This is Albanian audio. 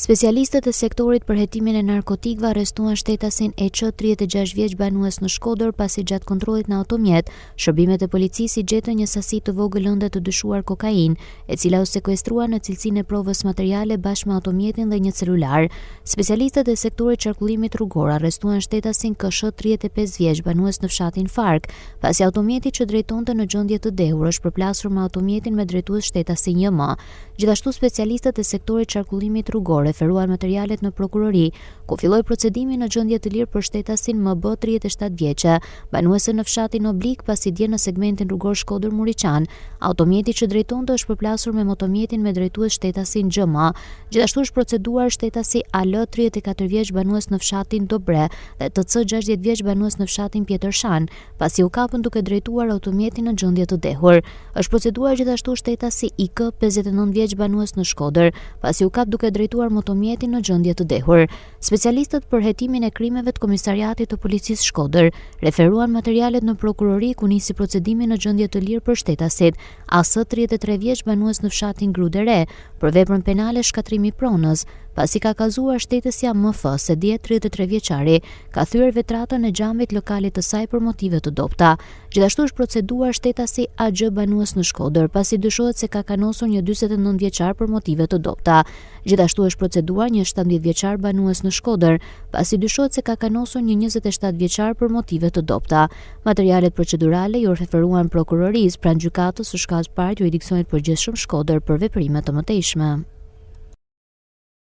Specialistët e sektorit për hetimin e narkotikëve arrestuan shtetasin EQ 36 vjeç banues në Shkodër pasi gjatë kontrollit në automjet, shërbimet e policisë gjetën një sasi të vogël ënde të dyshuar kokainë, e cila u sekuestrua në cilësinë e provës materiale bashkë me automjetin dhe një celular. Specialistët e sektorit qarkullimit rrugor arrestuan shtetasin KSH 35 vjeç banues në fshatin Fark, pasi automjeti që drejtonte në gjendje të dehur është përplasur me automjetin me drejtues shtetasin JM. Gjithashtu specialistët e sektorit qarkullimit rrugor referuan materialet në prokurori, ku filloi procedimi në gjendje të lirë për shtetasin MB 37 vjeçe, banuese në fshatin Oblik pasi dje në segmentin rrugor Shkodër-Muriçan. Automjeti që drejtonte është përplasur me motomjetin me drejtues shtetasin XM. Gjithashtu është proceduar shtetasi AL 34 vjeç banues në fshatin Dobre dhe TC 60 vjeç banues në fshatin Pjetërshan, pasi u kapën duke drejtuar automjetin në gjendje të dehur. Është proceduar gjithashtu shtetasi IK 59 vjeç banues në Shkodër, pasi u kap duke drejtuar motomjetin në gjendje të dehur. Specialistët për hetimin e krimeve të Komisariatit të Policisë Shkodër referuan materialet në prokurori ku nisi procedimi në gjendje të lirë për shtetasit AS 33 vjeç banues në fshatin Grudere për veprën penale shkatrimi pronës, pasi ka kallzuar shtetësja MF se dje 33 vjeçari ka thyer vetratën e xhamit lokalit të saj për motive të dobta. Gjithashtu është proceduar shtetasi AG banues në Shkodër, pasi dyshohet se ka kanosur një 49 vjeçar për motive të dobta. Gjithashtu është proceduar një 17 vjeçar banues në Shkodër, pasi dyshohet se ka kanosur një 27 vjeçar për motive të dobta. Materialet procedurale ju referuan prokurorisë pranë gjykatës së shkallës parë jurisdiksionit përgjithshëm Shkodër për veprime të mëtejshme.